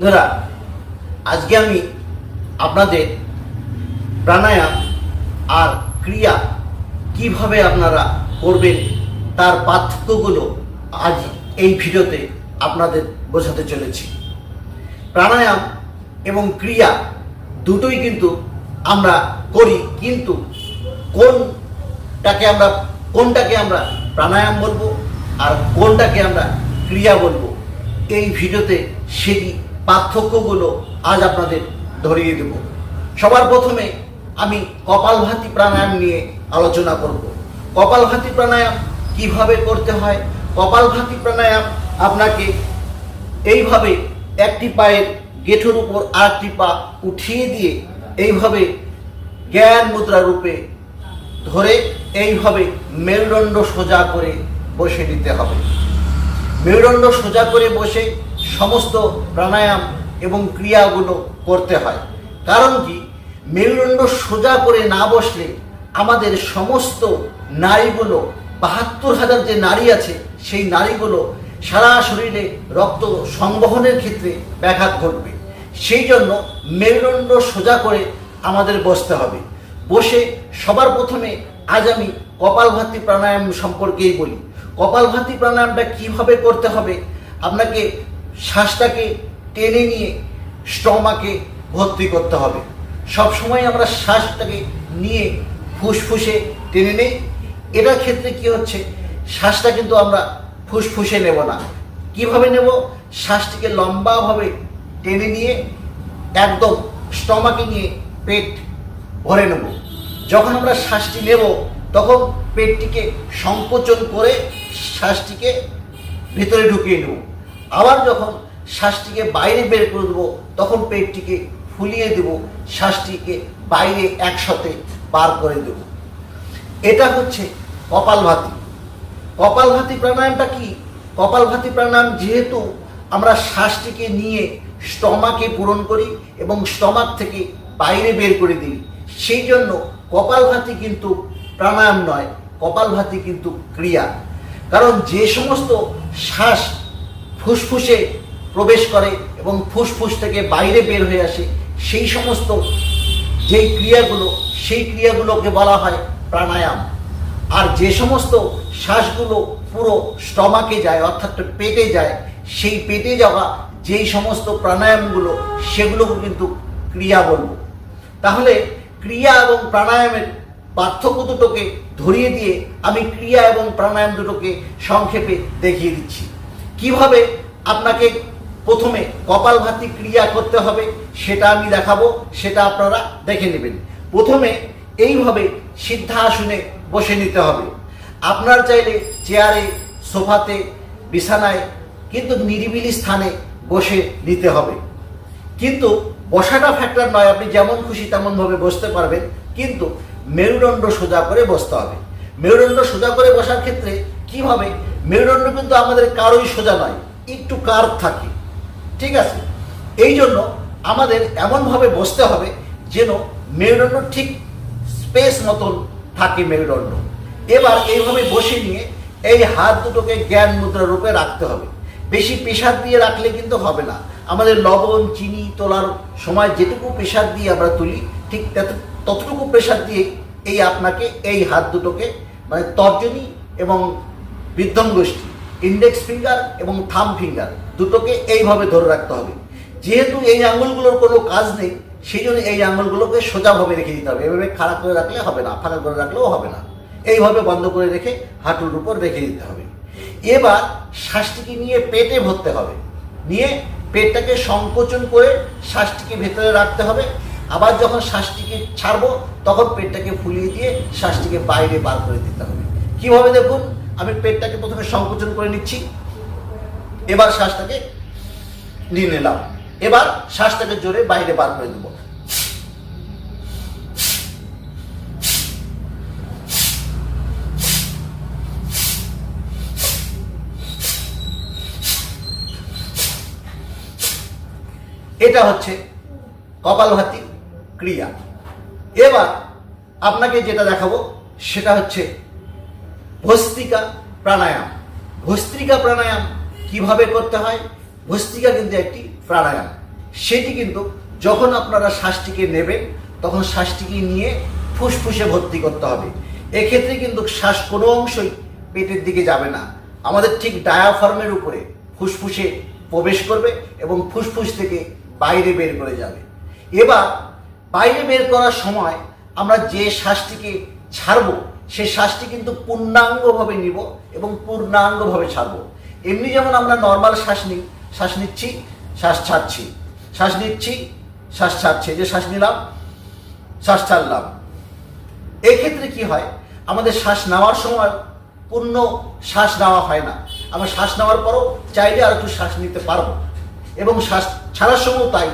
বন্ধুরা, আজকে আমি আপনাদের প্রাণায়াম আর ক্রিয়া কিভাবে আপনারা করবেন তার পার্থক্যগুলো আজ এই ভিডিওতে আপনাদের বোঝাতে চলেছি। প্রাণায়াম এবং ক্রিয়া দুটোই কিন্তু আমরা করি, কিন্তু কোনটাকে আমরা প্রাণায়াম বলবো আর কোনটাকে আমরা ক্রিয়া বলবো, এই ভিডিওতে সেই পার্থক্যগুলো আজ আপনাদের ধরিয়ে দেব। সবার প্রথমে আমি কপালভাতি প্রাণায়াম নিয়ে আলোচনা করব। কপালভাতি প্রাণায়াম কিভাবে করতে হয়। কপালভাতি প্রাণায়াম আপনাকে এইভাবে একটি পায়ের গেঁঠোর উপর আরেকটি পা উঠিয়ে দিয়ে এইভাবে জ্ঞান মুদ্রা রূপে ধরে এইভাবে মেরুদণ্ড সোজা করে বসে নিতে হবে। মেরুদণ্ড সোজা করে বসে সমস্ত প্রাণায়াম এবং ক্রিয়াগুলো করতে হয়। কারণ কি, মেরুদণ্ড সোজা করে না বসলে আমাদের সমস্ত নাড়িগুলো ৭২,০০০ যে নাড়ি আছে সেই নাড়িগুলো সারা শরীরে রক্ত সংবহনের ক্ষেত্রে ব্যাঘাত ঘটবে। সেই জন্য মেরুদণ্ড সোজা করে আমাদের বসতে হবে। বসে সবার প্রথমে আজ আমি কপালভাতি প্রাণায়াম সম্পর্কেই বলি। কপালভাতি প্রাণায়ামটা কিভাবে করতে হবে, আপনাকে শ্বাসটাকে টেনে নিয়ে স্টমাকে ভর্তি করতে হবে। সবসময় আমরা শ্বাসটাকে নিয়ে ফুসফুসে টেনে নেই। এটার ক্ষেত্রে কি হচ্ছে, শ্বাসটা কিন্তু আমরা ফুসফুসে নেব না। কিভাবে নেব, শ্বাসটিকে লম্বাভাবে টেনে নিয়ে একদম স্টমাকে নিয়ে পেট ভরে নেব। যখন আমরা শ্বাসটি নেব তখন পেটটিকে সংকোচন করে শ্বাসটিকে ভিতরে ঢুকিয়ে নেব। আবার যখন শ্বাসটিকে বাইরে বের করে দেবো তখন পেটটিকে ফুলিয়ে দেব, শ্বাসটিকে বাইরে একসাথে বার করে দেব। এটা হচ্ছে কপালভাতি। কপালভাতি প্রাণায়ামটা কি? কপালভাতি প্রাণায়াম যেহেতু আমরা শ্বাসটিকে নিয়ে স্টমাকে পূরণ করি এবং স্টমাক থেকে বাইরে বের করে দিই, সেই জন্য কপালভাতি কিন্তু প্রাণায়াম নয়, কপালভাতি কিন্তু ক্রিয়া। কারণ যে সমস্ত শ্বাস ফুসফুসে প্রবেশ করে এবং ফুসফুস থেকে বাইরে বের হয়ে আসে, সেই সমস্ত যেই ক্রিয়াগুলো, সেই ক্রিয়াগুলোকে বলা হয় প্রাণায়াম। আর যে সমস্ত শ্বাসগুলো পুরো স্টমাকে যায় অর্থাৎ পেটে যায়, সেই পেটে যাওয়া যেই সমস্ত প্রাণায়ামগুলো সেগুলোকে কিন্তু ক্রিয়া বলবো। তাহলে ক্রিয়া এবং প্রাণায়ামের পার্থক্য দুটোকে ধরিয়ে দিয়ে আমি ক্রিয়া এবং প্রাণায়াম দুটোকে সংক্ষেপে দেখিয়ে দিচ্ছি। কিভাবে আপনাকে প্রথমে কপালভাতি ক্রিয়া করতে হবে সেটা আমি দেখাবো, সেটা আপনারা দেখে নেবেন। প্রথমে এইভাবে সিদ্ধাসনে বসে নিতে হবে। আপনার চাইলে চেয়ারে, সোফাতে, বিছানায়, কিন্তু নিরিবিলি স্থানে বসে নিতে হবে। কিন্তু বসাটা ফ্যাক্টর নয়, আপনি যেমন খুশি তেমনভাবে বসতে পারবেন, কিন্তু মেরুদণ্ড সোজা করে বসতে হবে। মেরুদণ্ড সোজা করে বসার ক্ষেত্রে কিভাবে, মেরুদণ্ড কিন্তু আমাদের কারোই সোজা নয়, একটু কার্ভ থাকে, ঠিক আছে? এই জন্য আমাদের এমনভাবে বসতে হবে যেন মেরুদণ্ড ঠিক স্পেস মতন থাকে মেরুদণ্ড। এবার এইভাবে বসে নিয়ে এই হাত দুটোকে জ্ঞান মুদ্রা রূপে রাখতে হবে। বেশি প্রেসার দিয়ে রাখলে কিন্তু হবে না। আমাদের লবণ চিনি তোলার সময় যেটুকু প্রেসার দিয়ে আমরা তুলি, ঠিক ততটুকু প্রেসার দিয়ে আপনাকে এই হাত দুটোকে, মানে তর্জনী এবং বৃদ্ধঙ্গুষ্ঠী, ইন্ডেক্স ফিঙ্গার এবং থাম ফিঙ্গার দুটোকে এইভাবে ধরে রাখতে হবে। যেহেতু এই আঙুলগুলোর কোনো কাজ নেই, সেই জন্য এই আঙুলগুলোকে সোজাভাবে রেখে দিতে হবে। এভাবে খাড়া করে রাখলে হবে না, ফাঁকা করে রাখলেও হবে না। এইভাবে বন্ধ করে রেখে হাঁটুর উপর রেখে দিতে হবে। এবার শ্বাসটিকে নিয়ে পেটে ভরতে হবে, নিয়ে পেটটাকে সংকোচন করে শ্বাসটিকে ভেতরে রাখতে হবে। আবার যখন শ্বাসটিকে ছাড়বো তখন পেটটাকে ফুলিয়ে দিয়ে শ্বাসটিকে বাইরে বার করে দিতে হবে। কিভাবে দেখুন, আমি পেটটাকে প্রথমে সংকোচন করে নিচ্ছি, এবার শ্বাসটাকে নিয়ে নিলাম, এবার শ্বাসটাকে জোরে বাইরে বার করে দেবো। এটা হচ্ছে কপালভাতি ক্রিয়া। এবার আপনাকে যেটা দেখাবো সেটা হচ্ছে ভস্ত্রিকা প্রাণায়াম। ভস্ত্রিকা প্রাণায়াম কিভাবে করতে হয়, ভস্ত্রিকা কিন্তু একটি প্রাণায়াম। সেটি কিন্তু যখন আপনারা শ্বাসটিকে নেবেন তখন শ্বাসটিকে নিয়ে ফুসফুসে ভর্তি করতে হবে। এক্ষেত্রে কিন্তু শ্বাস কোনো অংশই পেটের দিকে যাবে না, আমাদের ঠিক ডায়াফ্রামের উপরে ফুসফুসে প্রবেশ করবে এবং ফুসফুস থেকে বাইরে বের করে যাবে। এবার বাইরে বের করার সময় আমরা যে শ্বাসটিকে ছাড়বো সেই শ্বাসটি কিন্তু পূর্ণাঙ্গভাবে নিব এবং পূর্ণাঙ্গভাবে ছাড়বো। এমনি যেমন আমরা নর্মাল শ্বাস নিই, শ্বাস নিচ্ছি, শ্বাস ছাড়ছি, শ্বাস নিচ্ছি, শ্বাস ছাড়ছি, যে শ্বাস নিলাম, শ্বাস ছাড়লাম। এক্ষেত্রে কি হয়, আমাদের শ্বাস নেওয়ার সময় পূর্ণ শ্বাস নেওয়া হয় না। আমরা শ্বাস নেওয়ার পরও চাইলে আর একটু শ্বাস নিতে পারবো এবং শ্বাস ছাড়ার সময়ও তাই,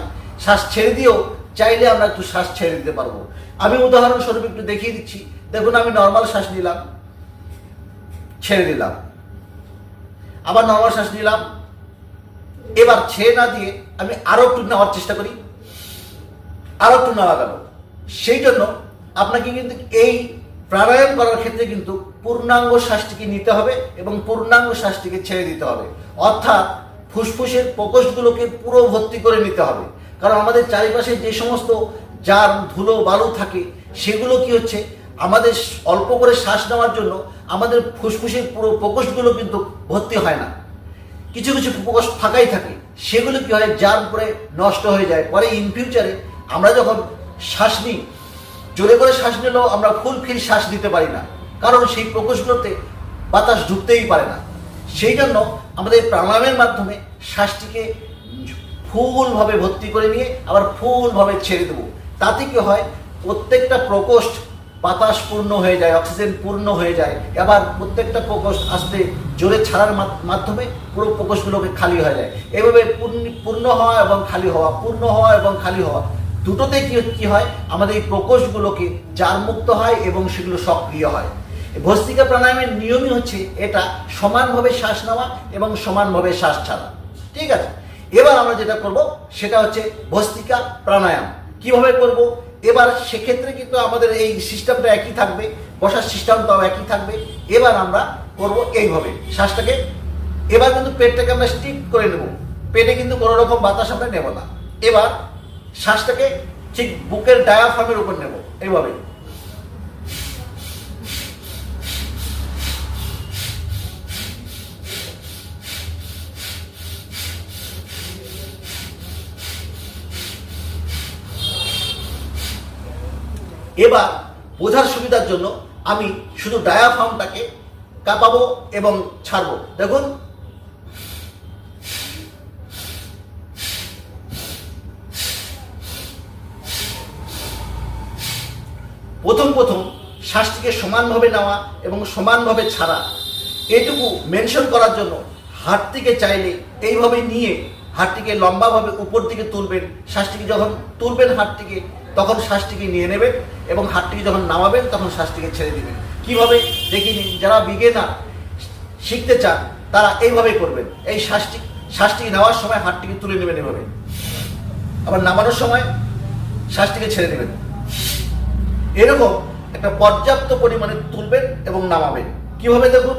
শ্বাস ছেড়ে দিয়েও চাইলে আমরা একটু শ্বাস ছেড়ে দিতে পারবো। আমি উদাহরণস্বরূপ একটু দেখিয়ে দিচ্ছি। দেখুন, আমি নর্মাল শ্বাস নিলাম, ছেড়ে দিলাম, আবার নর্মাল শ্বাস নিলাম, এবার ছেড়ে না দিয়ে আমি আরো একটু নেওয়ার চেষ্টা করি, আরো একটু নেওয়া গেল। সেই জন্য আপনাকে কিন্তু এই প্রাণায়াম করার ক্ষেত্রে কিন্তু পূর্ণাঙ্গ শ্বাসটিকে নিতে হবে এবং পূর্ণাঙ্গ শ্বাসটিকে ছেড়ে দিতে হবে, অর্থাৎ ফুসফুসের প্রকোষ্ঠগুলোকে পুরো ভর্তি করে নিতে হবে। কারণ আমাদের চারিপাশে যে সমস্ত জার ধুলো বালু থাকে সেগুলো কি হচ্ছে, আমাদের অল্প করে শ্বাস নেওয়ার জন্য আমাদের ফুসফুসের পুরো প্রকোষ্ঠগুলো কিন্তু ভর্তি হয় না, কিছু কিছু প্রকোষ্ঠ ফাঁকাই থাকে। সেগুলো কি হয়, জার পরে নষ্ট হয়ে যায়। পরে ইন ফিউচারে আমরা যখন শ্বাস নিই, জোরে করে শ্বাস নিলেও আমরা ফুলফিল শ্বাস নিতে পারি না, কারণ সেই প্রকোষ্ঠগুলোতে বাতাস ঢুকতেই পারে না। সেই জন্য আমাদের প্রাণায়ামের মাধ্যমে শ্বাসটিকে ফুলভাবে ভর্তি করে নিয়ে আবার ফুলভাবে ছেড়ে দেবো। তাতে কি হয়, প্রত্যেকটা প্রকোষ্ঠ বাতাস পূর্ণ হয়ে যায়, অক্সিজেন পূর্ণ হয়ে যায়। আবার প্রত্যেকটা প্রকোষ্ঠ আস্তে জোরে ছাড়ার মাধ্যমে পুরো প্রকোষ্ঠগুলোকে খালি হয়ে যায়। এভাবে পূর্ণ হওয়া এবং খালি হওয়া, পূর্ণ হওয়া এবং খালি হওয়া, দুটোতে কি হয়, আমাদের এই প্রকোষ্ঠগুলোকে জারমুক্ত হয় এবং সেগুলো সক্রিয় হয়। ভস্ত্রিকা প্রাণায়ামের নিয়মই হচ্ছে এটা, সমানভাবে শ্বাস নেওয়া এবং সমানভাবে শ্বাস ছাড়া। ঠিক আছে, এবার আমরা যেটা করব সেটা হচ্ছে ভস্ত্রিকা প্রাণায়াম। কিভাবে করব, এবার সেক্ষেত্রে কিন্তু আমাদের এই সিস্টেমটা একই থাকবে, বসার সিস্টেমটাও একই থাকবে। এবার আমরা করব এইভাবে শ্বাসটাকে, এবার কিন্তু পেটটাকে আমরা স্টিপ করে নেব, পেটে কিন্তু কোনো রকম বাতাস আমরা নেব না। এবার শ্বাসটাকে ঠিক বুকের ডায়াফ্রামের উপর নেব, এইভাবে। এবার বোঝার সুবিধার জন্য আমি শুধু ডায়াফ্রামটাকে কাঁপাবো এবং ছাড়বো। দেখুন, প্রথম শ্বাসটিকে সমানভাবে নেওয়া এবং সমানভাবে ছাড়া, এটুকু মেনশন করার জন্য হাতটিকে চাইলে এইভাবে নিয়ে হাতটিকে লম্বাভাবে উপর দিকে তুলবেন। শ্বাসটিকে যখন তুলবেন হাতটিকে, তখন শ্বাসটিকে নিয়ে নেবেন এবং হাতটিকে যখন নামাবেন তখন শ্বাসটিকে ছেড়ে দিবেন। কিভাবে দেখিয়ে নিন, যারা বিগিনার শিখতে চান তারা এইভাবে করবেন। এই শ্বাসটিকে নেওয়ার সময় হাতটিকে তুলে নেবেন এভাবে, আবার নামানোর সময় শ্বাসটিকে ছেড়ে দেবেন। এরকম একটা পর্যাপ্ত পরিমাণে তুলবেন এবং নামাবেন। কিভাবে দেখুন,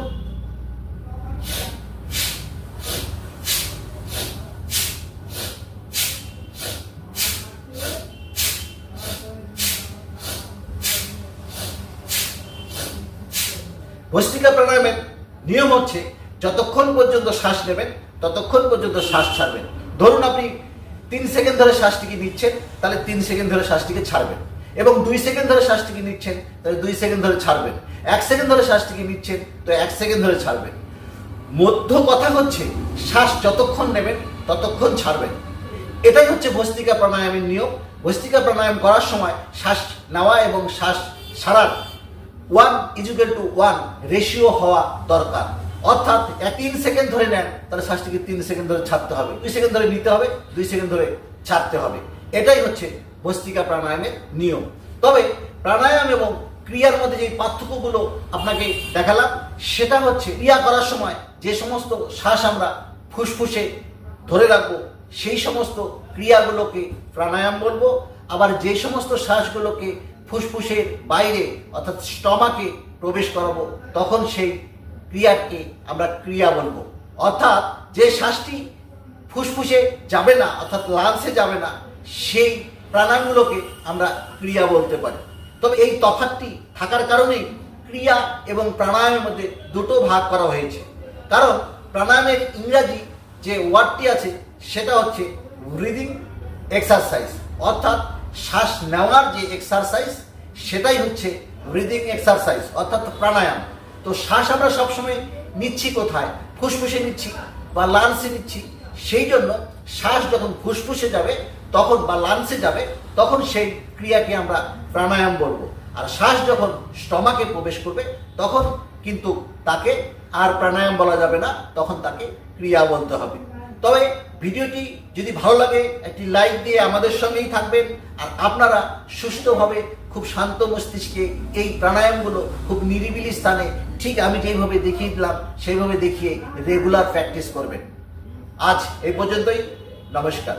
ভস্ত্রিকা প্রাণায়ামের নিয়ম হচ্ছে যতক্ষণ পর্যন্ত শ্বাস নেবেন ততক্ষণ পর্যন্ত শ্বাস ছাড়বেন। ধরুন আপনি 3 সেকেন্ড ধরে শ্বাসটিকে নিচ্ছেন, তাহলে 3 সেকেন্ড ধরে শ্বাসটিকে ছাড়বেন, এবং 2 সেকেন্ড ধরে শ্বাসটিকে নিচ্ছেন, তাহলে 2 সেকেন্ড ধরে ছাড়বেন। 1 সেকেন্ড ধরে শ্বাসটিকে নিচ্ছেন, তো 1 সেকেন্ড ধরে ছাড়বেন। মধ্য কথা হচ্ছে শ্বাস যতক্ষণ নেবেন ততক্ষণ ছাড়বেন। এটাই হচ্ছে ভস্ত্রিকা প্রাণায়ামের নিয়ম। ভস্ত্রিকা প্রাণায়াম করার সময় শ্বাস নেওয়া এবং শ্বাস ছাড়ার 1:1 রেশিও হওয়া দরকার। অর্থাৎ 3 সেকেন্ড ধরে নেন, তাহলে শ্বাসটিকে 3 সেকেন্ড ধরে ছাড়তে হবে, 2 সেকেন্ড ধরে নিতে হবে, 2 সেকেন্ড ধরে ছাড়তে হবে। এটাই হচ্ছে ভস্ত্রিকা প্রাণায়ামের নিয়ম। তবে প্রাণায়াম এবং ক্রিয়ার মধ্যে যে পার্থক্যগুলো আপনাকে দেখালাম, সেটা হচ্ছে ক্রিয়া করার সময় যে সমস্ত শ্বাস আমরা ফুসফুসে ধরে রাখবো সেই সমস্ত ক্রিয়াগুলোকে প্রাণায়াম বলবো। আবার যে সমস্ত শ্বাসগুলোকে ফুসফুসের বাইরে অর্থাৎ স্টমাকে প্রবেশ করাবো, তখন সেই ক্রিয়াকে আমরা ক্রিয়া বলবো। অর্থাৎ যে শ্বাসটি ফুসফুসে যাবে না অর্থাৎ লাংসে যাবে না সেই প্রাণায়ামগুলোকে আমরা ক্রিয়া বলতে পারি। তবে এই তফাৎটি থাকার কারণেই ক্রিয়া এবং প্রাণায়ামের মধ্যে দুটো ভাগ করা হয়েছে। কারণ প্রাণায়ামের ইংরাজি যে ওয়ার্ডটি আছে সেটা হচ্ছে ব্রিদিং এক্সারসাইজ, অর্থাৎ শ্বাস নেওয়ার যে এক্সারসাইজ সেটাই হচ্ছে ব্রিদিং এক্সারসাইজ অর্থাৎ প্রাণায়াম। তো শ্বাস আমরা সবসময় নিচ্ছি কোথায়? ফুসফুসে নিচ্ছি বা লাংসে নিচ্ছি। সেই জন্য শ্বাস যখন ফুসফুসে যাবে তখন বা লাংসে যাবে তখন সেই ক্রিয়াকে আমরা প্রাণায়াম বলবো। আর শ্বাস যখন স্টমাকে প্রবেশ করবে তখন কিন্তু তাকে আর প্রাণায়াম বলা যাবে না, তখন তাকে ক্রিয়া বলতে হবে। তবে ভিডিওটি যদি ভালো লাগে একটি লাইক দিয়ে আমাদের সঙ্গেই থাকবেন। আর আপনারা সুস্থভাবে খুব শান্ত মস্তিষ্কে এই প্রাণায়ামগুলো খুব নিরিবিলি স্থানে ঠিক আমি যেইভাবে দেখিয়ে দিলাম সেইভাবে দেখিয়ে রেগুলার প্র্যাকটিস করবেন। আজ এই পর্যন্তই, নমস্কার।